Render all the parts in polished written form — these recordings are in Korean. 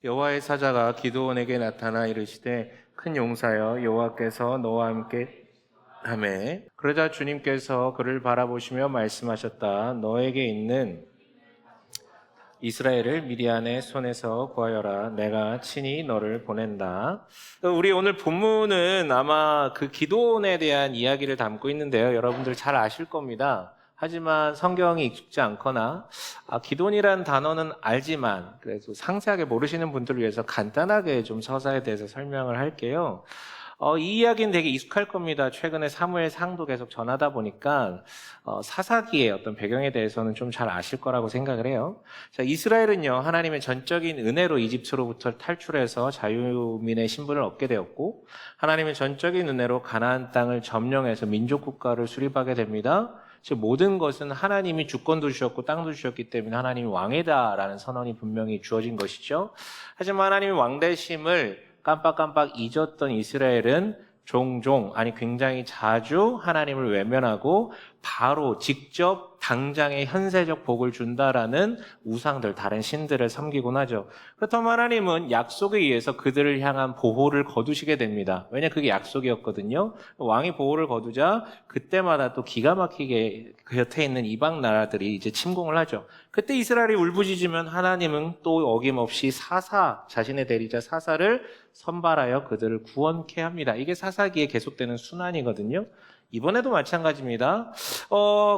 여호와의 사자가 기드온에게 나타나 이르시되 큰 용사여 여호와께서 너와 함께 하매 그러자 주님께서 그를 바라보시며 말씀하셨다. 너에게 있는 이스라엘을 미디안의 손에서 구하여라. 내가 친히 너를 보낸다. 우리 오늘 본문은 아마 그 기드온에 대한 이야기를 담고 있는데요. 여러분들 잘 아실 겁니다. 하지만 성경이 익숙지 않거나 기드온이라는 단어는 알지만 그래도 상세하게 모르시는 분들을 위해서 간단하게 좀 서사에 대해서 설명을 할게요. 이 이야기는 되게 익숙할 겁니다. 최근에 사무엘상도 계속 전하다 보니까 사사기의 어떤 배경에 대해서는 좀 잘 아실 거라고 생각을 해요. 자, 이스라엘은요, 하나님의 전적인 은혜로 이집트로부터 탈출해서 자유민의 신분을 얻게 되었고, 하나님의 전적인 은혜로 가나안 땅을 점령해서 민족 국가를 수립하게 됩니다. 즉 모든 것은 하나님이 주권도 주셨고 땅도 주셨기 때문에 하나님이 왕이다라는 선언이 분명히 주어진 것이죠. 하지만 하나님의 왕대심을 깜빡깜빡 잊었던 이스라엘은 종종 굉장히 자주 하나님을 외면하고 바로 직접 당장의 현세적 복을 준다라는 우상들, 다른 신들을 섬기곤 하죠. 그렇다면 하나님은 약속에 의해서 그들을 향한 보호를 거두시게 됩니다. 왜냐 그게 약속이었거든요. 왕이 보호를 거두자 그때마다 또 기가 막히게 그 곁에 있는 이방 나라들이 이제 침공을 하죠. 그때 이스라엘이 울부짖으면 하나님은 또 어김없이 자신의 대리자 사사를 선발하여 그들을 구원케 합니다. 이게 사사기에 계속되는 순환이거든요. 이번에도 마찬가지입니다.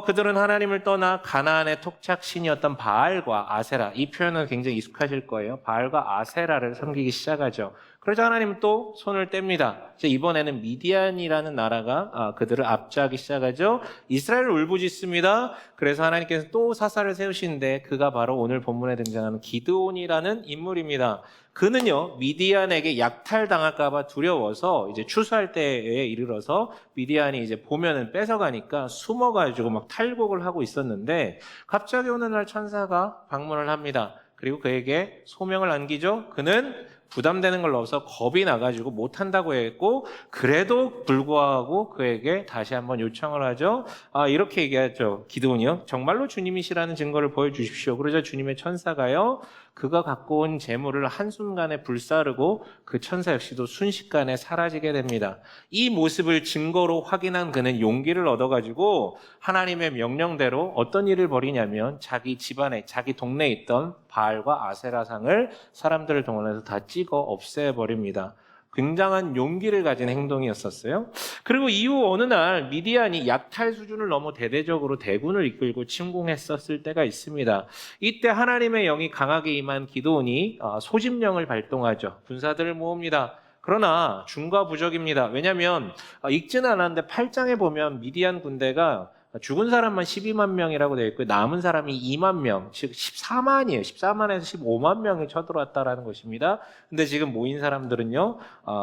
그들은 하나님을 떠나 가나안의 톡착신이었던 바알과 아세라, 이 표현은 굉장히 익숙하실 거예요. 바알과 아세라를 섬기기 시작하죠. 그러자 하나님은 또 손을 뗍니다. 이번에는 미디안이라는 나라가 그들을 압제하기 시작하죠. 이스라엘을 울부짖습니다. 그래서 하나님께서 또 사사를 세우시는데 그가 바로 오늘 본문에 등장하는 기드온이라는 인물입니다. 그는요, 미디안에게 약탈당할까봐 두려워서 이제 추수할 때에 이르러서 미디안이 이제 보면은 뺏어가니까 숨어가지고 막 탈곡을 하고 있었는데 갑자기 어느 날 천사가 방문을 합니다. 그리고 그에게 소명을 남기죠. 그는 부담되는 걸 넣어서 겁이 나가지고 못한다고 했고 그래도 불구하고 그에게 다시 한번 요청을 하죠. 이렇게 얘기하죠. 기드온이요. 정말로 주님이시라는 증거를 보여주십시오. 그러자 주님의 천사가요. 그가 갖고 온 재물을 한순간에 불사르고 그 천사 역시도 순식간에 사라지게 됩니다. 이 모습을 증거로 확인한 그는 용기를 얻어가지고 하나님의 명령대로 어떤 일을 벌이냐면 자기 집안에 자기 동네에 있던 바알과 아세라상을 사람들을 동원해서 다 찍어 없애버립니다. 굉장한 용기를 가진 행동이었었어요. 그리고 이후 어느 날 미디안이 약탈 수준을 넘어 대대적으로 대군을 이끌고 침공했었을 때가 있습니다. 이때 하나님의 영이 강하게 임한 기드온이 소집령을 발동하죠. 군사들을 모읍니다. 그러나 중과부적입니다. 왜냐하면 읽지는 않았는데 8장에 보면 미디안 군대가 죽은 사람만 12만 명이라고 되어 있고 남은 사람이 2만 명, 즉 14만이에요. 14만에서 15만 명이 쳐들어왔다라는 것입니다. 근데 지금 모인 사람들은요,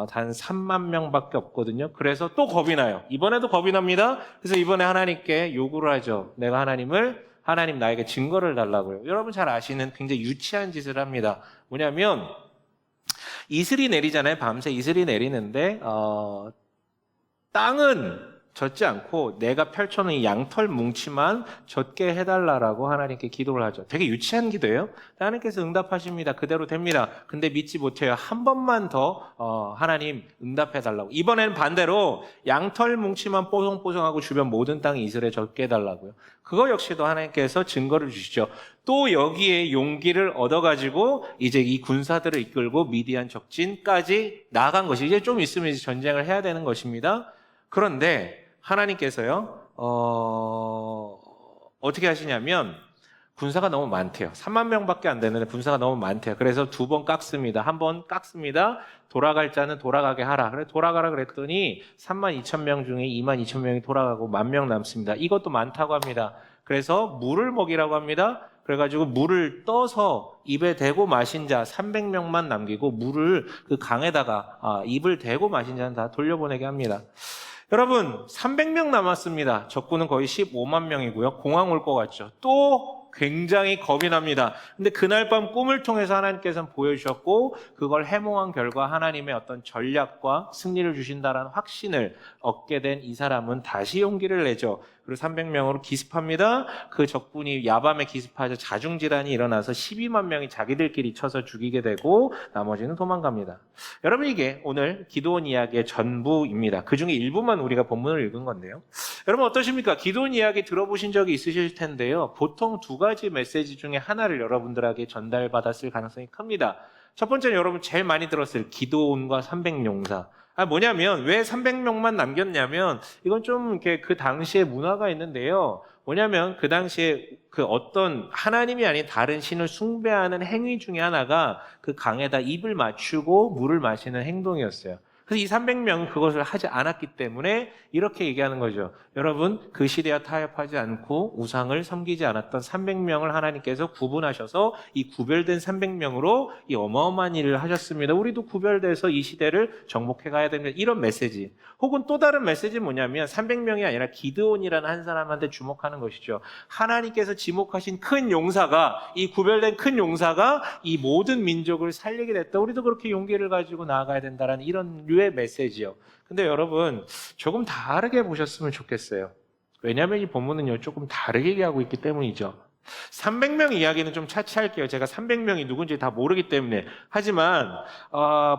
단 3만 명밖에 없거든요. 그래서 또 겁이 나요. 이번에도 겁이 납니다. 그래서 이번에 하나님께 요구를 하죠. 하나님 나에게 증거를 달라고요. 여러분 잘 아시는 굉장히 유치한 짓을 합니다. 뭐냐면 이슬이 내리잖아요. 밤새 이슬이 내리는데 땅은 젖지 않고 내가 펼쳐놓은 이 양털 뭉치만 젖게 해달라고 하나님께 기도를 하죠. 되게 유치한 기도예요. 하나님께서 응답하십니다. 그대로 됩니다. 근데 믿지 못해요. 한 번만 더 하나님 응답해달라고. 이번에는 반대로 양털 뭉치만 뽀송뽀송하고 주변 모든 땅이 이슬에 젖게 해달라고요. 그거 역시도 하나님께서 증거를 주시죠. 또 여기에 용기를 얻어가지고 이제 이 군사들을 이끌고 미디안 적진까지 나아간 것이 이제 좀 있으면 이제 전쟁을 해야 되는 것입니다. 그런데 하나님께서요, 어떻게 하시냐면, 군사가 너무 많대요. 3만 명밖에 안 되는데 군사가 너무 많대요. 그래서 2번 깎습니다. 한 번 깎습니다. 돌아갈 자는 돌아가게 하라. 그래 돌아가라 그랬더니 3만 2천 명 중에 2만 2천 명이 돌아가고 1만 명 남습니다. 이것도 많다고 합니다. 그래서 물을 먹이라고 합니다. 그래가지고 물을 떠서 입에 대고 마신 자 300명만 남기고 물을 그 강에다가 입을 대고 마신 자는 다 돌려보내게 합니다. 여러분 300명 남았습니다. 적군은 거의 15만 명이고요. 공항 올 것 같죠. 또 굉장히 겁이 납니다. 근데 그날 밤 꿈을 통해서 하나님께서는 보여주셨고 그걸 해몽한 결과 하나님의 어떤 전략과 승리를 주신다라는 확신을 얻게 된 이 사람은 다시 용기를 내죠. 그리고 300명으로 기습합니다. 그 적군이 야밤에 기습하자 자중질환이 일어나서 12만 명이 자기들끼리 쳐서 죽이게 되고 나머지는 도망갑니다. 여러분 이게 오늘 기드온 이야기의 전부입니다. 그중에 일부만 우리가 본문을 읽은 건데요. 여러분 어떠십니까? 기드온 이야기 들어보신 적이 있으실 텐데요. 보통 두 가지 메시지 중에 하나를 여러분들에게 전달받았을 가능성이 큽니다. 첫 번째는 여러분 제일 많이 들었을 기드온과 300용사. 뭐냐면 왜 300명만 남겼냐면 이건 좀 이렇게 그 당시의 문화가 있는데요. 뭐냐면 그 당시에 그 어떤 하나님이 아닌 다른 신을 숭배하는 행위 중에 하나가 그 강에다 입을 맞추고 물을 마시는 행동이었어요. 그래서 이 300명은 그것을 하지 않았기 때문에 이렇게 얘기하는 거죠. 여러분 그 시대와 타협하지 않고 우상을 섬기지 않았던 300명을 하나님께서 구분하셔서 이 구별된 300명으로 이 어마어마한 일을 하셨습니다. 우리도 구별돼서 이 시대를 정복해 가야 됩니다. 이런 메시지. 혹은 또 다른 메시지는 뭐냐면 300명이 아니라 기드온이라는 한 사람한테 주목하는 것이죠. 하나님께서 지목하신 큰 용사가 이 구별된 큰 용사가 이 모든 민족을 살리게 됐다. 우리도 그렇게 용기를 가지고 나아가야 된다는 이런 류의 메시지요. 근데 여러분 조금 다르게 보셨으면 좋겠어요. 왜냐하면 이 본문은요 조금 다르게 얘기하고 있기 때문이죠. 300명 이야기는 좀 차치할게요. 제가 300명이 누군지 다 모르기 때문에. 하지만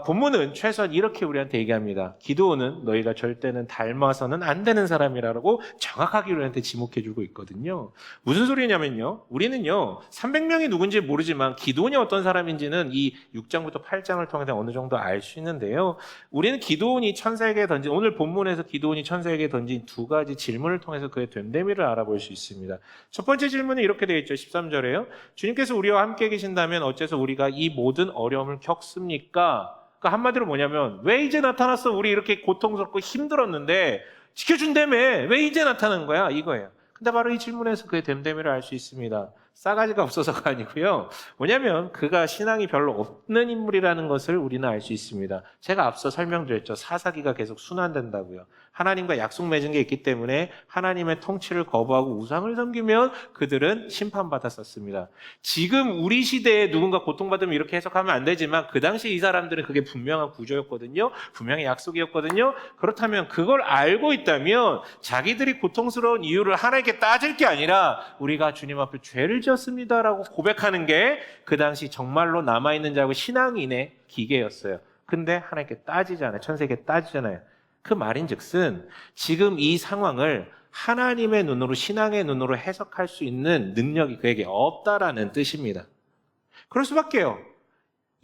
본문은 최소한 이렇게 우리한테 얘기합니다. 기드온은 너희가 절대는 닮아서는 안 되는 사람이라고 정확하게 우리한테 지목해주고 있거든요. 무슨 소리냐면요. 우리는요 300명이 누군지 모르지만 기드온이 어떤 사람인지는 이 6장부터 8장을 통해서 어느 정도 알 수 있는데요. 우리는 기드온이 천사에게 던진 오늘 본문에서 기드온이 천사에게 던진 두 가지 질문을 통해서 그의 됨됨이를 알아볼 수 있습니다. 첫 번째 질문은 이렇게 되어 있죠. 13절에요. 주님께서 우리와 함께 계신다면 어째서 우리가 이 모든 어려움을 겪습니까? 그러니까 한마디로 뭐냐면 왜 이제 나타났어? 우리 이렇게 고통스럽고 힘들었는데 지켜준다며 왜 이제 나타난 거야? 이거예요. 근데 바로 이 질문에서 그의 됨됨이를 알 수 있습니다. 싸가지가 없어서가 아니고요. 뭐냐면 그가 신앙이 별로 없는 인물이라는 것을 우리는 알 수 있습니다. 제가 앞서 설명드렸죠. 사사기가 계속 순환된다고요. 하나님과 약속 맺은 게 있기 때문에 하나님의 통치를 거부하고 우상을 섬기면 그들은 심판받았었습니다. 지금 우리 시대에 누군가 고통받으면 이렇게 해석하면 안 되지만 그 당시 이 사람들은 그게 분명한 구조였거든요. 분명히 약속이었거든요. 그렇다면 그걸 알고 있다면 자기들이 고통스러운 이유를 하나님께 따질 게 아니라 우리가 주님 앞에 죄를 지었습니다라고 고백하는 게 그 당시 정말로 남아있는 자고 신앙인의 기계였어요. 근데 하나님께 따지잖아요. 천세계 따지잖아요. 그 말인즉슨 지금 이 상황을 하나님의 눈으로 신앙의 눈으로 해석할 수 있는 능력이 그에게 없다라는 뜻입니다. 그럴 수밖에요.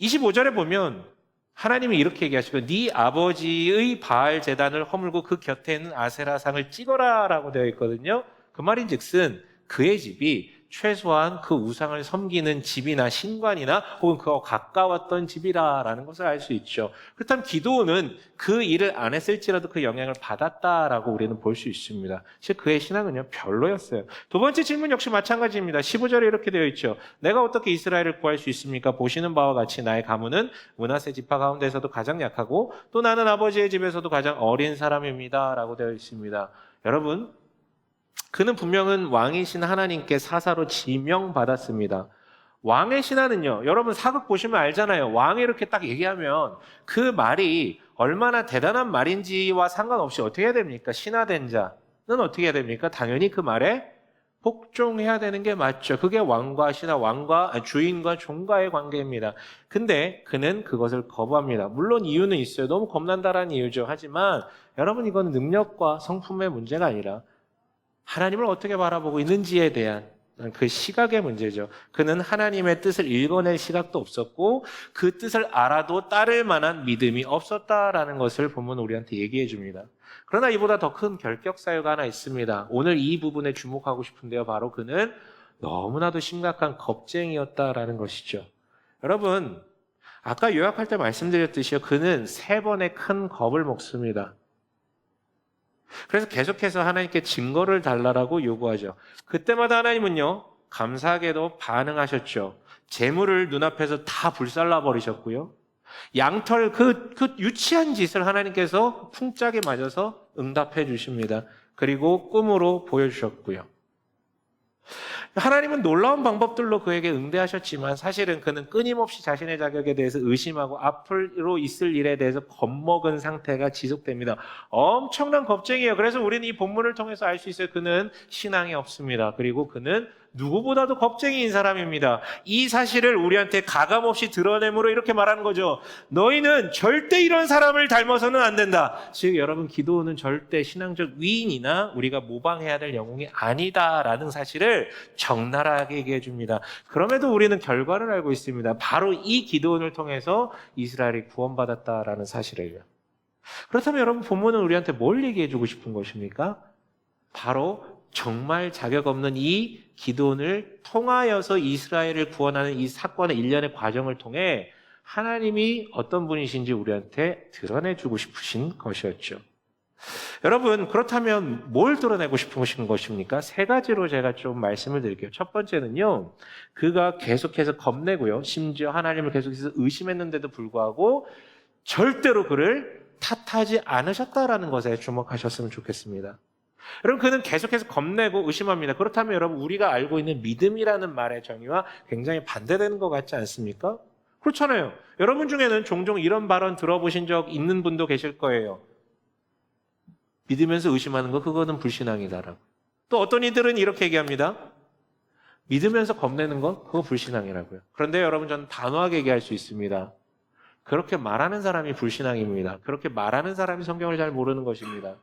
25절에 보면 하나님이 이렇게 얘기하시고 네 아버지의 바알 제단을 허물고 그 곁에 있는 아세라상을 찍어라 라고 되어 있거든요. 그 말인즉슨 그의 집이 최소한 그 우상을 섬기는 집이나 신관이나 혹은 그와 가까웠던 집이라는 것을 알 수 있죠. 그렇다면 기드온은 그 일을 안 했을지라도 그 영향을 받았다라고 우리는 볼 수 있습니다. 즉 그의 신앙은요 별로였어요. 두 번째 질문 역시 마찬가지입니다. 15절에 이렇게 되어 있죠. 내가 어떻게 이스라엘을 구할 수 있습니까? 보시는 바와 같이 나의 가문은 므낫세 지파 가운데서도 가장 약하고 또 나는 아버지의 집에서도 가장 어린 사람입니다 라고 되어 있습니다. 여러분 그는 분명은 왕이신 하나님께 사사로 지명받았습니다. 왕의 신하는요. 여러분 사극 보시면 알잖아요. 왕이 이렇게 딱 얘기하면 그 말이 얼마나 대단한 말인지와 상관없이 어떻게 해야 됩니까? 신하된 자는 어떻게 해야 됩니까? 당연히 그 말에 복종해야 되는 게 맞죠. 그게 왕과 신하, 주인과 종과의 관계입니다. 근데 그는 그것을 거부합니다. 물론 이유는 있어요. 너무 겁난다라는 이유죠. 하지만 여러분 이건 능력과 성품의 문제가 아니라 하나님을 어떻게 바라보고 있는지에 대한 그 시각의 문제죠. 그는 하나님의 뜻을 읽어낼 시각도 없었고 그 뜻을 알아도 따를 만한 믿음이 없었다라는 것을 보면 우리한테 얘기해 줍니다. 그러나 이보다 더 큰 결격 사유가 하나 있습니다. 오늘 이 부분에 주목하고 싶은데요. 바로 그는 너무나도 심각한 겁쟁이였다라는 것이죠. 여러분 아까 요약할 때 말씀드렸듯이요. 그는 3번의 큰 겁을 먹습니다. 그래서 계속해서 하나님께 증거를 달라고 요구하죠. 그때마다 하나님은요. 감사하게도 반응하셨죠. 재물을 눈앞에서 다 불살라 버리셨고요. 양털 그 유치한 짓을 하나님께서 풍짝에 맞아서 응답해 주십니다. 그리고 꿈으로 보여주셨고요. 하나님은 놀라운 방법들로 그에게 응대하셨지만 사실은 그는 끊임없이 자신의 자격에 대해서 의심하고 앞으로 있을 일에 대해서 겁먹은 상태가 지속됩니다. 엄청난 겁쟁이에요. 그래서 우리는 이 본문을 통해서 알 수 있어요. 그는 신앙이 없습니다. 그리고 그는 누구보다도 겁쟁이인 사람입니다. 이 사실을 우리한테 가감없이 드러내므로 이렇게 말하는 거죠. 너희는 절대 이런 사람을 닮아서는 안 된다. 즉 여러분, 기도는 절대 신앙적 위인이나 우리가 모방해야 될 영웅이 아니다라는 사실을 적나라하게 얘기해 줍니다. 그럼에도 우리는 결과를 알고 있습니다. 바로 이 기도원을 통해서 이스라엘이 구원받았다라는 사실을요. 그렇다면 여러분, 본문은 우리한테 뭘 얘기해 주고 싶은 것입니까? 바로 정말 자격 없는 이 기도원을 통하여서 이스라엘을 구원하는 이 사건의 일련의 과정을 통해 하나님이 어떤 분이신지 우리한테 드러내주고 싶으신 것이었죠. 여러분, 그렇다면 뭘 드러내고 싶으신 것입니까? 세 가지로 제가 좀 말씀을 드릴게요. 첫 번째는요, 그가 계속해서 겁내고요, 심지어 하나님을 계속해서 의심했는데도 불구하고 절대로 그를 탓하지 않으셨다라는 것에 주목하셨으면 좋겠습니다. 여러분, 그는 계속해서 겁내고 의심합니다. 그렇다면 여러분, 우리가 알고 있는 믿음이라는 말의 정의와 굉장히 반대되는 것 같지 않습니까? 그렇잖아요. 여러분 중에는 종종 이런 발언 들어보신 적 있는 분도 계실 거예요. 믿으면서 의심하는 거, 그거는 불신앙이다라고. 또 어떤 이들은 이렇게 얘기합니다. 믿으면서 겁내는 거, 그거 불신앙이라고요. 그런데 여러분, 저는 단호하게 얘기할 수 있습니다. 그렇게 말하는 사람이 불신앙입니다. 그렇게 말하는 사람이 성경을 잘 모르는 것입니다.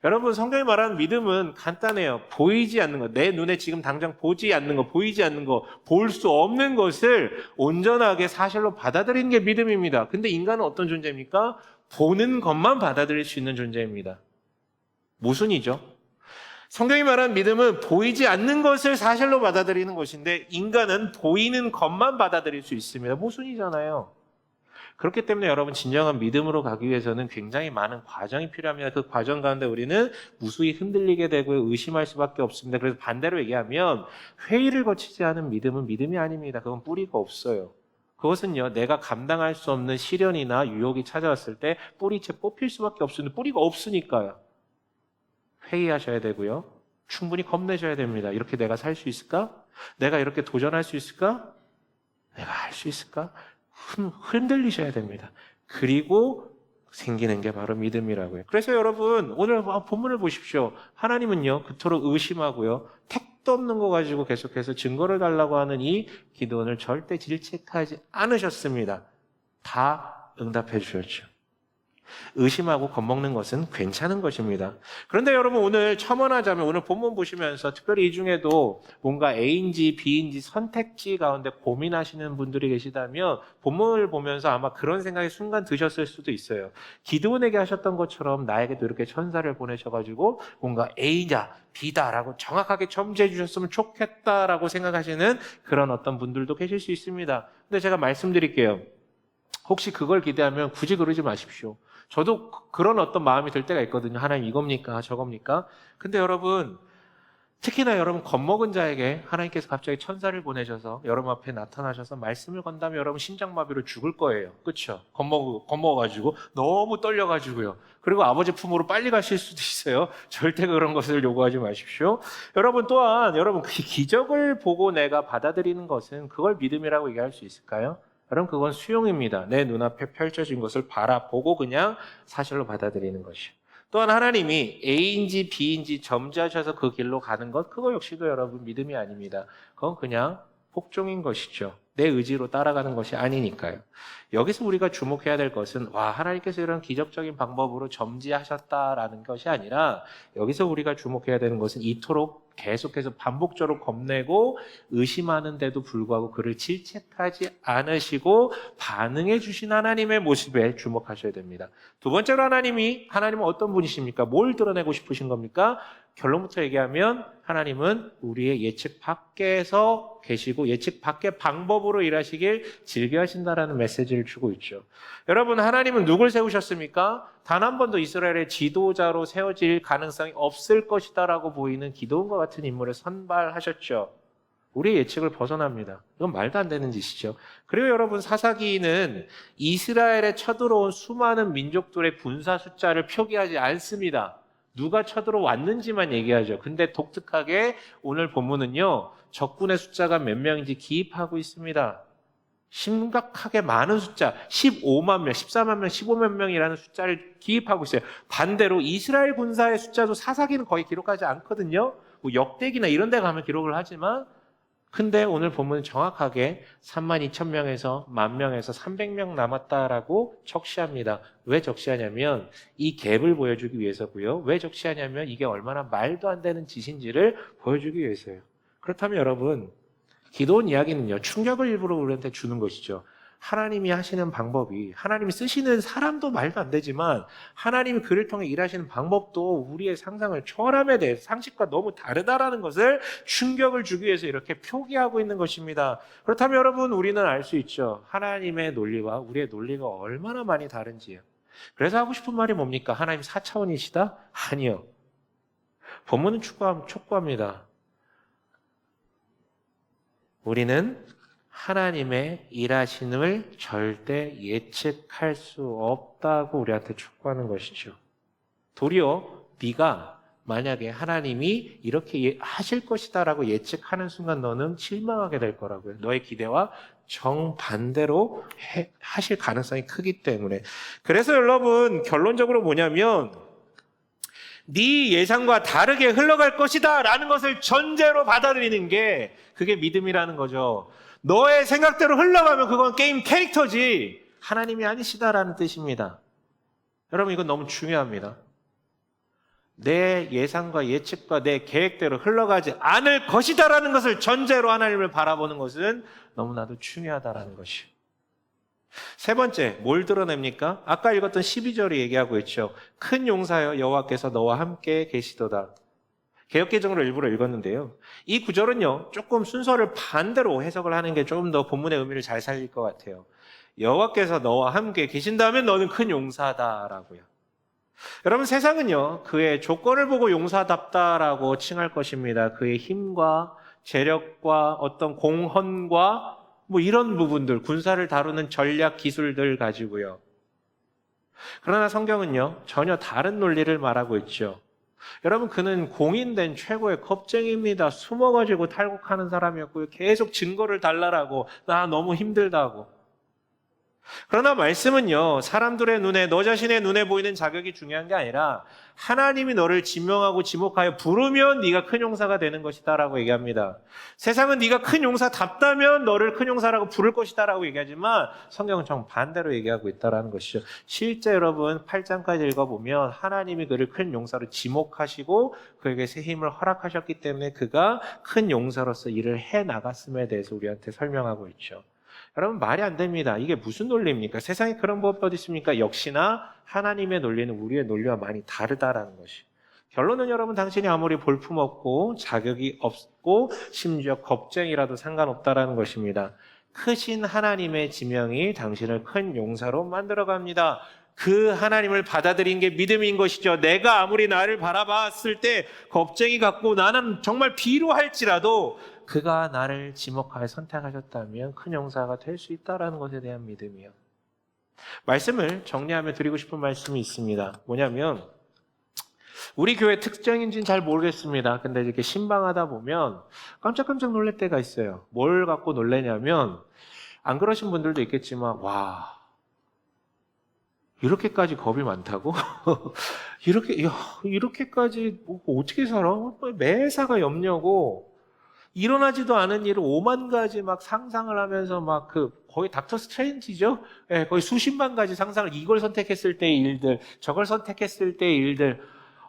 여러분, 성경이 말하는 믿음은 간단해요. 보이지 않는 것, 내 눈에 지금 당장 보지 않는 것, 보이지 않는 것, 볼 수 없는 것을 온전하게 사실로 받아들이는 게 믿음입니다. 근데 인간은 어떤 존재입니까? 보는 것만 받아들일 수 있는 존재입니다. 모순이죠. 성경이 말하는 믿음은 보이지 않는 것을 사실로 받아들이는 것인데 인간은 보이는 것만 받아들일 수 있습니다. 모순이잖아요. 그렇기 때문에 여러분, 진정한 믿음으로 가기 위해서는 굉장히 많은 과정이 필요합니다. 그 과정 가운데 우리는 무수히 흔들리게 되고 의심할 수밖에 없습니다. 그래서 반대로 얘기하면 회의를 거치지 않은 믿음은 믿음이 아닙니다. 그건 뿌리가 없어요. 그것은요, 내가 감당할 수 없는 시련이나 유혹이 찾아왔을 때 뿌리채 뽑힐 수밖에 없으니 뿌리가 없으니까요. 회의하셔야 되고요. 충분히 겁내셔야 됩니다. 이렇게 내가 살 수 있을까? 내가 이렇게 도전할 수 있을까? 내가 할 수 있을까? 흔들리셔야 됩니다. 그리고 생기는 게 바로 믿음이라고요. 그래서 여러분, 오늘 본문을 보십시오. 하나님은요, 그토록 의심하고요, 택도 없는 거 가지고 계속해서 증거를 달라고 하는 이 기도원을 절대 질책하지 않으셨습니다. 다 응답해 주셨죠. 의심하고 겁먹는 것은 괜찮은 것입니다. 그런데 여러분, 오늘 첨언하자면 오늘 본문 보시면서 특별히 이 중에도 뭔가 A인지 B인지 선택지 가운데 고민하시는 분들이 계시다면 본문을 보면서 아마 그런 생각이 순간 드셨을 수도 있어요. 기드온에게 하셨던 것처럼 나에게도 이렇게 천사를 보내셔가지고 뭔가 A냐 B다라고 정확하게 점지해 주셨으면 좋겠다라고 생각하시는 그런 어떤 분들도 계실 수 있습니다. 근데 제가 말씀드릴게요. 혹시 그걸 기대하면 굳이 그러지 마십시오. 저도 그런 어떤 마음이 들 때가 있거든요. 하나님 이겁니까? 저겁니까? 근데 여러분, 특히나 여러분 겁먹은 자에게 하나님께서 갑자기 천사를 보내셔서 여러분 앞에 나타나셔서 말씀을 건다면 여러분 심장마비로 죽을 거예요. 그렇죠? 겁먹어가지고 너무 떨려가지고요. 그리고 아버지 품으로 빨리 가실 수도 있어요. 절대 그런 것을 요구하지 마십시오. 여러분, 또한 여러분, 그 기적을 보고 내가 받아들이는 것은 그걸 믿음이라고 얘기할 수 있을까요? 여러분, 그건 수용입니다. 내 눈앞에 펼쳐진 것을 바라보고 그냥 사실로 받아들이는 것이요. 또한 하나님이 A인지 B인지 점지하셔서 그 길로 가는 것, 그거 역시도 여러분 믿음이 아닙니다. 그건 그냥 복종인 것이죠. 내 의지로 따라가는 것이 아니니까요. 여기서 우리가 주목해야 될 것은 하나님께서 이런 기적적인 방법으로 점지하셨다라는 것이 아니라 여기서 우리가 주목해야 되는 것은 이토록 계속해서 반복적으로 겁내고 의심하는데도 불구하고 그를 질책하지 않으시고 반응해 주신 하나님의 모습에 주목하셔야 됩니다. 두 번째로 하나님은 어떤 분이십니까? 뭘 드러내고 싶으신 겁니까? 결론부터 얘기하면 하나님은 우리의 예측 밖에서 계시고 예측 밖의 방법으로 일하시길 즐겨하신다라는 메시지를 주고 있죠. 여러분, 하나님은 누굴 세우셨습니까? 단 한 번도 이스라엘의 지도자로 세워질 가능성이 없을 것이다라고 보이는 기드온과 같은 인물을 선발하셨죠. 우리의 예측을 벗어납니다. 이건 말도 안 되는 짓이죠. 그리고 여러분, 사사기는 이스라엘에 쳐들어온 수많은 민족들의 군사 숫자를 표기하지 않습니다. 누가 쳐들어왔는지만 얘기하죠. 근데 독특하게 오늘 본문은요, 적군의 숫자가 몇 명인지 기입하고 있습니다. 심각하게 많은 숫자, 15만 명, 14만 명, 15만 명이라는 숫자를 기입하고 있어요. 반대로 이스라엘 군사의 숫자도 사사기는 거의 기록하지 않거든요. 뭐 역대기나 이런 데 가면 기록을 하지만, 근데 오늘 본문은 정확하게 3만 2천 명에서 1만 명에서 300명 남았다라고 적시합니다. 왜 적시하냐면 이 갭을 보여주기 위해서고요. 왜 적시하냐면 이게 얼마나 말도 안 되는 짓인지를 보여주기 위해서요. 그렇다면 여러분, 기도원 이야기는요, 충격을 일부러 우리한테 주는 것이죠. 하나님이 하시는 방법이, 하나님이 쓰시는 사람도 말도 안 되지만 하나님이 그를 통해 일하시는 방법도 우리의 상상을 초월함에 대해 상식과 너무 다르다라는 것을 충격을 주기 위해서 이렇게 표기하고 있는 것입니다. 그렇다면 여러분, 우리는 알 수 있죠. 하나님의 논리와 우리의 논리가 얼마나 많이 다른지요. 그래서 하고 싶은 말이 뭡니까? 하나님 4차원이시다? 아니요. 본문은 촉구합니다. 우리는 하나님의 일하심을 절대 예측할 수 없다고 우리한테 촉구하는 것이죠. 도리어 네가 만약에 하나님이 이렇게 하실 것이다라고 예측하는 순간 너는 실망하게 될 거라고요. 너의 기대와 정반대로 하실 가능성이 크기 때문에. 그래서 여러분, 결론적으로 뭐냐면 네 예상과 다르게 흘러갈 것이다 라는 것을 전제로 받아들이는 게 그게 믿음이라는 거죠. 너의 생각대로 흘러가면 그건 게임 캐릭터지 하나님이 아니시다라는 뜻입니다. 여러분, 이건 너무 중요합니다. 내 예상과 예측과 내 계획대로 흘러가지 않을 것이다라는 것을 전제로 하나님을 바라보는 것은 너무나도 중요하다라는 것이요. 세 번째, 뭘 드러냅니까? 아까 읽었던 12절이 얘기하고 있죠. 큰 용사여 여호와께서 너와 함께 계시도다. 개역개정으로 일부러 읽었는데요. 이 구절은요, 조금 순서를 반대로 해석을 하는 게 조금 더 본문의 의미를 잘 살릴 것 같아요. 여호와께서 너와 함께 계신다면 너는 큰 용사다라고요. 여러분, 세상은요, 그의 조건을 보고 용사답다라고 칭할 것입니다. 그의 힘과 재력과 어떤 공헌과 뭐 이런 부분들, 군사를 다루는 전략 기술들 가지고요. 그러나 성경은요, 전혀 다른 논리를 말하고 있죠. 여러분, 그는 공인된 최고의 겁쟁이입니다. 숨어가지고 탈곡하는 사람이었고요. 계속 증거를 달라라고, 나 너무 힘들다고. 그러나 말씀은요, 사람들의 눈에, 너 자신의 눈에 보이는 자격이 중요한 게 아니라 하나님이 너를 지명하고 지목하여 부르면 네가 큰 용사가 되는 것이다 라고 얘기합니다. 세상은 네가 큰 용사답다면 너를 큰 용사라고 부를 것이다 라고 얘기하지만 성경은 정반대로 얘기하고 있다는 것이죠. 실제 여러분 8장까지 읽어보면 하나님이 그를 큰 용사로 지목하시고 그에게 새 힘을 허락하셨기 때문에 그가 큰 용사로서 일을 해나갔음에 대해서 우리한테 설명하고 있죠. 여러분, 말이 안 됩니다. 이게 무슨 논리입니까? 세상에 그런 법이 어디 있습니까? 역시나 하나님의 논리는 우리의 논리와 많이 다르다라는 것이. 결론은 여러분, 당신이 아무리 볼품없고 자격이 없고 심지어 겁쟁이라도 상관없다라는 것입니다. 크신 하나님의 지명이 당신을 큰 용사로 만들어갑니다. 그 하나님을 받아들인 게 믿음인 것이죠. 내가 아무리 나를 바라봤을 때 겁쟁이 같고 나는 정말 비루할지라도 그가 나를 지목하여 선택하셨다면 큰 용사가 될 수 있다는 것에 대한 믿음이요. 말씀을 정리하며 드리고 싶은 말씀이 있습니다. 뭐냐면 우리 교회 특징인지는 잘 모르겠습니다. 근데 이렇게 신방하다 보면 깜짝깜짝 놀랄 때가 있어요. 뭘 갖고 놀라냐면 안 그러신 분들도 있겠지만 와, 이렇게까지 겁이 많다고? 이렇게까지 어떻게 살아? 매사가 염려고 일어나지도 않은 일을 5만 가지 막 상상을 하면서 막 거의 닥터 스트레인지죠? 예, 거의 수십만 가지 상상을 이걸 선택했을 때의 일들, 저걸 선택했을 때의 일들,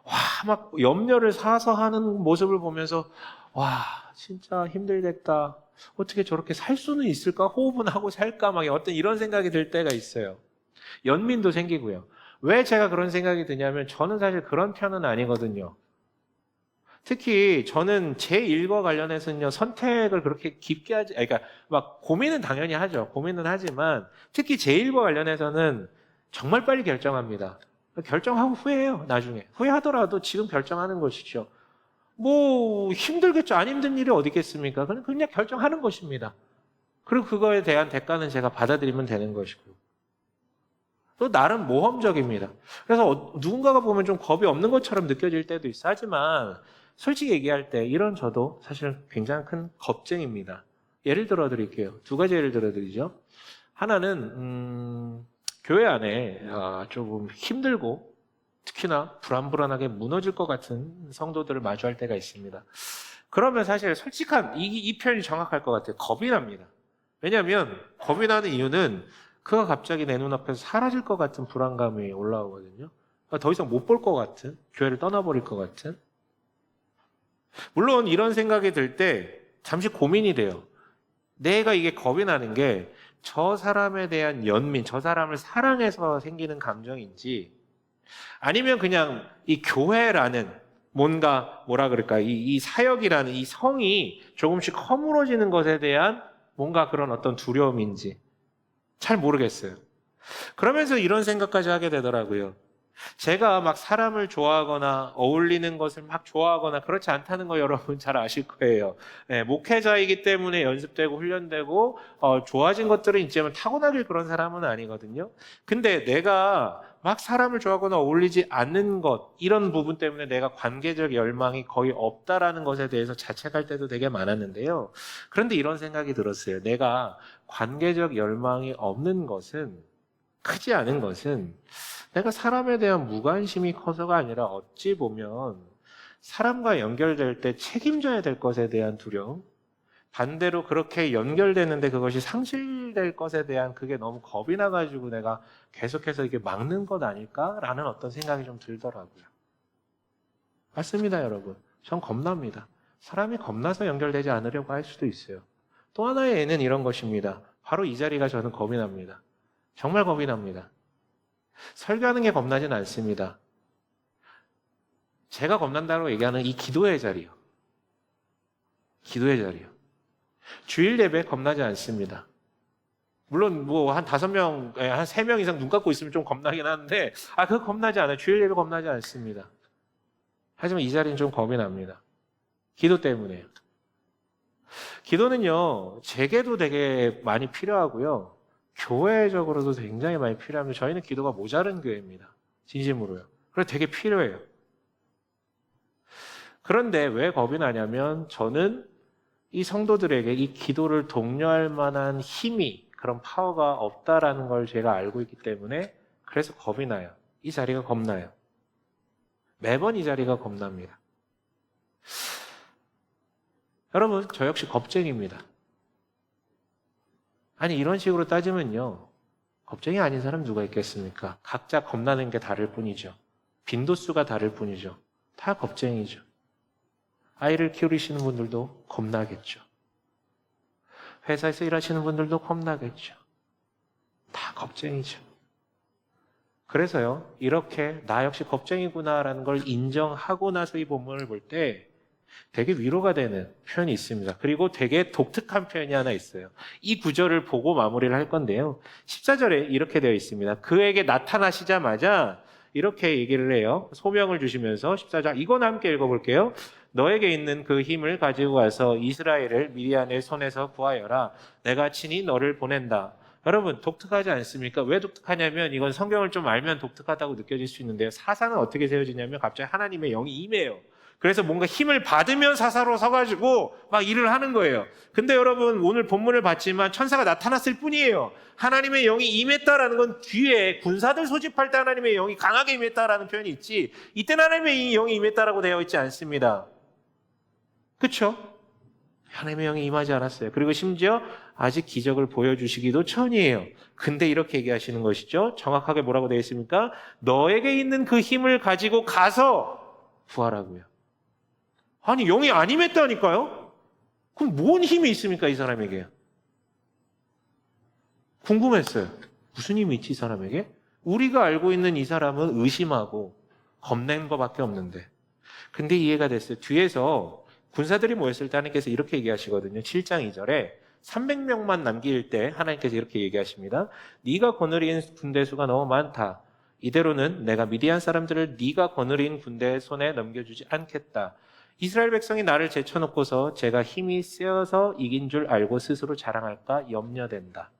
와, 막 염려를 사서 하는 모습을 보면서 와, 진짜 힘들겠다. 어떻게 저렇게 살 수는 있을까? 호흡은 하고 살까? 막 어떤 이런 생각이 들 때가 있어요. 연민도 생기고요. 왜 제가 그런 생각이 드냐면 저는 사실 그런 편은 아니거든요. 특히 저는 제 일과 관련해서는요, 선택을 그렇게 깊게 하지, 그러니까 막 고민은 당연히 하죠. 고민은 하지만 특히 제 일과 관련해서는 정말 빨리 결정합니다. 결정하고 후회해요, 나중에. 후회하더라도 지금 결정하는 것이죠. 뭐 힘들겠죠. 안 힘든 일이 어디 있겠습니까? 그냥 결정하는 것입니다. 그리고 그거에 대한 대가는 제가 받아들이면 되는 것이고요. 또 나름 모험적입니다. 그래서 누군가가 보면 좀 겁이 없는 것처럼 느껴질 때도 있어. 하지만 솔직히 얘기할 때 이런 저도 사실 굉장히 큰 겁쟁입니다. 예를 들어 드릴게요. 두 가지 예를 들어 드리죠. 하나는 교회 안에 조금 힘들고 특히나 불안불안하게 무너질 것 같은 성도들을 마주할 때가 있습니다. 그러면 사실 솔직한 이 표현이 정확할 것 같아요. 겁이 납니다. 왜냐하면 겁이 나는 이유는 그가 갑자기 내 눈앞에서 사라질 것 같은 불안감이 올라오거든요. 더 이상 못 볼 것 같은, 교회를 떠나버릴 것 같은. 물론 이런 생각이 들 때 잠시 고민이 돼요. 내가 이게 겁이 나는 게 저 사람에 대한 연민, 저 사람을 사랑해서 생기는 감정인지 아니면 그냥 이 교회라는 뭔가 뭐라 그럴까 이 사역이라는 이 성이 조금씩 허물어지는 것에 대한 뭔가 그런 어떤 두려움인지 잘 모르겠어요. 그러면서 이런 생각까지 하게 되더라고요. 제가 막 사람을 좋아하거나 어울리는 것을 막 좋아하거나 그렇지 않다는 거 여러분 잘 아실 거예요. 네, 목회자이기 때문에 연습되고 훈련되고 좋아진 것들은 있지만 타고나길 그런 사람은 아니거든요. 근데 내가 막 사람을 좋아하거나 어울리지 않는 것 이런 부분 때문에 내가 관계적 열망이 거의 없다라는 것에 대해서 자책할 때도 되게 많았는데요. 그런데 이런 생각이 들었어요. 내가 관계적 열망이 없는 것은 크지 않은 것은 내가 사람에 대한 무관심이 커서가 아니라 어찌 보면 사람과 연결될 때 책임져야 될 것에 대한 두려움, 반대로 그렇게 연결되는데 그것이 상실될 것에 대한 그게 너무 겁이 나가지고 내가 계속해서 이게 막는 것 아닐까라는 어떤 생각이 좀 들더라고요. 맞습니다, 여러분. 전 겁납니다. 사람이 겁나서 연결되지 않으려고 할 수도 있어요. 또 하나의 애는 이런 것입니다. 바로 이 자리가 저는 겁이 납니다. 정말 겁이 납니다. 설교하는 게 겁나진 않습니다. 제가 겁난다고 얘기하는 이 기도의 자리요. 기도의 자리요. 주일 예배 겁나지 않습니다. 물론 뭐 한 5명, 한 3명 이상 눈 감고 있으면 좀 겁나긴 하는데 그거 겁나지 않아요. 주일 예배 겁나지 않습니다. 하지만 이 자리는 좀 겁이 납니다. 기도 때문에요. 기도는요, 제게도 되게 많이 필요하고요. 교회적으로도 굉장히 많이 필요합니다. 저희는 기도가 모자른 교회입니다. 진심으로요. 그래서 되게 필요해요. 그런데 왜 겁이 나냐면 저는 이 성도들에게 이 기도를 독려할 만한 힘이 그런 파워가 없다라는 걸 제가 알고 있기 때문에 그래서 겁이 나요. 이 자리가 겁나요. 매번 이 자리가 겁납니다. 여러분, 저 역시 겁쟁입니다. 아니 이런 식으로 따지면요. 겁쟁이 아닌 사람 누가 있겠습니까? 각자 겁나는 게 다를 뿐이죠. 빈도수가 다를 뿐이죠. 다 겁쟁이죠. 아이를 키우시는 분들도 겁나겠죠. 회사에서 일하시는 분들도 겁나겠죠. 다 겁쟁이죠. 그래서요. 이렇게 나 역시 겁쟁이구나라는 걸 인정하고 나서 이 본문을 볼 때 되게 위로가 되는 표현이 있습니다. 그리고 되게 독특한 표현이 하나 있어요. 이 구절을 보고 마무리를 할 건데요. 14절에 이렇게 되어 있습니다. 그에게 나타나시자마자 이렇게 얘기를 해요. 소명을 주시면서 14절 이건 함께 읽어볼게요. 너에게 있는 그 힘을 가지고 와서 이스라엘을 미디안의 손에서 구하여라. 내가 친히 너를 보낸다. 여러분 독특하지 않습니까? 왜 독특하냐면 이건 성경을 좀 알면 독특하다고 느껴질 수 있는데요. 사사는 어떻게 세워지냐면 갑자기 하나님의 영이 임해요. 그래서 뭔가 힘을 받으면 사사로 서가지고 막 일을 하는 거예요. 근데 여러분 오늘 본문을 봤지만 천사가 나타났을 뿐이에요. 하나님의 영이 임했다라는 건 뒤에 군사들 소집할 때 하나님의 영이 강하게 임했다라는 표현이 있지 이때는 하나님의 영이 임했다라고 되어 있지 않습니다. 그렇죠? 하나님의 영이 임하지 않았어요. 그리고 심지어 아직 기적을 보여주시기도 전이에요. 근데 이렇게 얘기하시는 것이죠. 정확하게 뭐라고 되어 있습니까? 너에게 있는 그 힘을 가지고 가서 구하라고요. 아니 영이 안 임했다니까요? 그럼 뭔 힘이 있습니까 이 사람에게? 궁금했어요. 무슨 힘이 있지 이 사람에게? 우리가 알고 있는 이 사람은 의심하고 겁낸 것밖에 없는데 근데 이해가 됐어요. 뒤에서 군사들이 모였을 때 하나님께서 이렇게 얘기하시거든요. 7장 2절에 300명만 남길 때 하나님께서 이렇게 얘기하십니다. 네가 거느린 군대 수가 너무 많다. 이대로는 내가 미디안 사람들을 네가 거느린 군대의 손에 넘겨주지 않겠다. 이스라엘 백성이 나를 제쳐놓고서 제가 힘이 세어서 이긴 줄 알고 스스로 자랑할까 염려된다.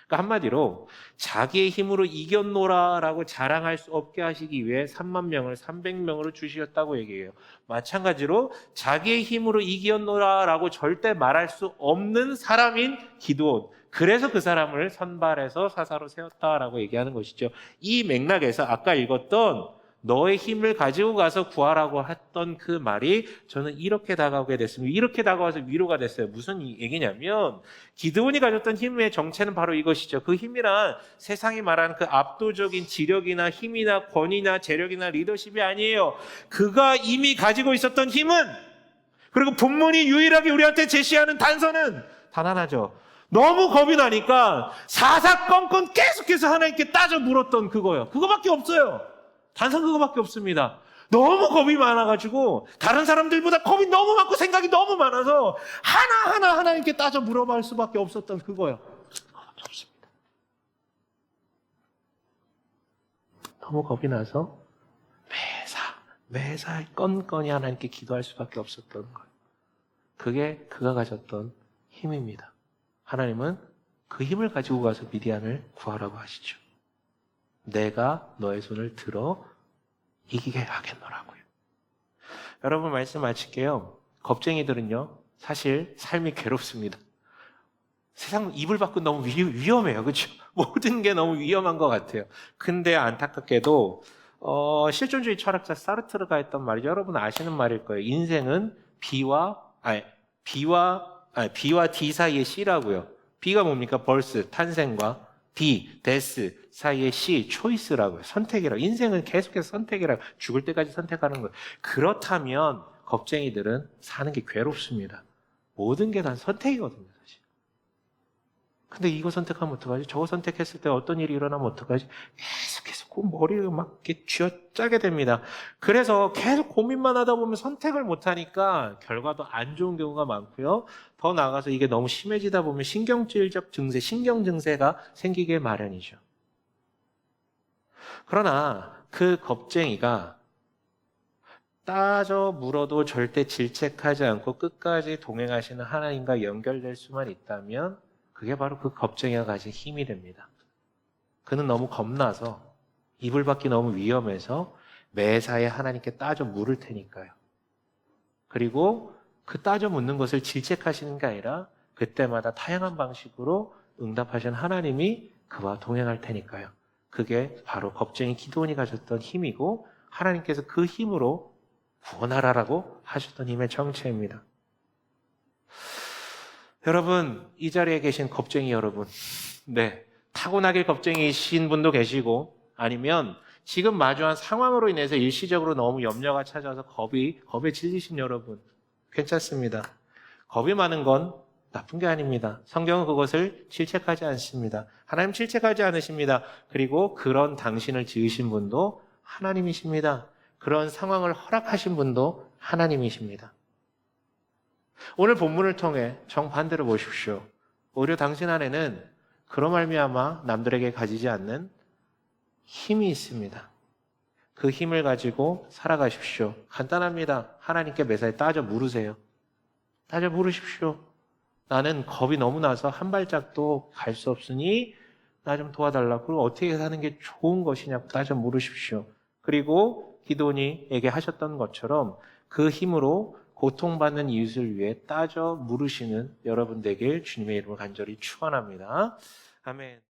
그러니까 한마디로 자기의 힘으로 이겼노라라고 자랑할 수 없게 하시기 위해 3만 명을 300명으로 주시었다고 얘기해요. 마찬가지로 자기의 힘으로 이겼노라라고 절대 말할 수 없는 사람인 기드온. 그래서 그 사람을 선발해서 사사로 세웠다라고 얘기하는 것이죠. 이 맥락에서 아까 읽었던 너의 힘을 가지고 가서 구하라고 했던 그 말이 저는 이렇게 다가오게 됐습니다. 이렇게 다가와서 위로가 됐어요. 무슨 얘기냐면 기드온이 가졌던 힘의 정체는 바로 이것이죠. 그 힘이란 세상이 말하는 그 압도적인 지력이나 힘이나 권위나 재력이나 리더십이 아니에요. 그가 이미 가지고 있었던 힘은, 그리고 본문이 유일하게 우리한테 제시하는 단서는 단 하나죠. 너무 겁이 나니까 사사건건 계속해서 하나님께 따져 물었던 그거예요. 그거밖에 없어요. 단서 그거밖에 없습니다. 너무 겁이 많아가지고 다른 사람들보다 겁이 너무 많고 생각이 너무 많아서 하나하나 하나님께 따져 물어볼 수밖에 없었던 그거예요. 그거밖에 없습니다. 너무 겁이 나서 매사 건건이 하나님께 기도할 수밖에 없었던 거예요. 그게 그가 가졌던 힘입니다. 하나님은 그 힘을 가지고 가서 미디안을 구하라고 하시죠. 내가 너의 손을 들어 이기게 하겠노라고요. 여러분, 말씀 마칠게요. 겁쟁이들은요, 사실 삶이 괴롭습니다. 세상 이불 밖은 너무 위험해요. 그렇죠? 모든 게 너무 위험한 것 같아요. 근데 안타깝게도 실존주의 철학자 사르트르가 했던 말이죠. 여러분 아시는 말일 거예요. 인생은 B와 D 사이의 C라고요. B가 뭡니까? 벌스, 탄생과 D, 데스 사이의 C, 초이스라고요. 선택이라고. 인생은 계속해서 선택이라고. 죽을 때까지 선택하는 거예요. 그렇다면 겁쟁이들은 사는 게 괴롭습니다. 모든 게 다 선택이거든요, 사실. 근데 이거 선택하면 어떡하지? 저거 선택했을 때 어떤 일이 일어나면 어떡하지? 계속해서 그 머리를 막 이렇게 쥐어짜게 됩니다. 그래서 계속 고민만 하다 보면 선택을 못하니까 결과도 안 좋은 경우가 많고요. 더 나아가서 이게 너무 심해지다 보면 신경질적 증세, 신경증세가 생기게 마련이죠. 그러나 그 겁쟁이가 따져 물어도 절대 질책하지 않고 끝까지 동행하시는 하나님과 연결될 수만 있다면 그게 바로 그 겁쟁이가 가진 힘이 됩니다. 그는 너무 겁나서 이불 밖이 너무 위험해서 매사에 하나님께 따져 물을 테니까요. 그리고 그 따져 묻는 것을 질책하시는 게 아니라 그때마다 다양한 방식으로 응답하시는 하나님이 그와 동행할 테니까요. 그게 바로 겁쟁이 기드온이 가졌던 힘이고 하나님께서 그 힘으로 구원하라라고 하셨던 힘의 정체입니다. 여러분, 이 자리에 계신 겁쟁이 여러분, 네, 타고나길 겁쟁이신 분도 계시고 아니면 지금 마주한 상황으로 인해서 일시적으로 너무 염려가 찾아와서 겁에 질리신 여러분, 괜찮습니다. 겁이 많은 건 나쁜 게 아닙니다. 성경은 그것을 질책하지 않습니다. 하나님 질책하지 않으십니다. 그리고 그런 당신을 지으신 분도 하나님이십니다. 그런 상황을 허락하신 분도 하나님이십니다. 오늘 본문을 통해 정반대로 보십시오. 오히려 당신 안에는 그로 말미암아 남들에게 가지지 않는 힘이 있습니다. 그 힘을 가지고 살아가십시오. 간단합니다. 하나님께 매사에 따져 물으세요. 따져 물으십시오. 나는 겁이 너무 나서 한 발짝도 갈 수 없으니 나 좀 도와달라고. 그리고 어떻게 사는 게 좋은 것이냐고 따져 물으십시오. 그리고 기드온이에게 하셨던 것처럼 그 힘으로 고통받는 이웃을 위해 따져 물으시는 여러분 되길 주님의 이름으로 간절히 축원합니다. 아멘.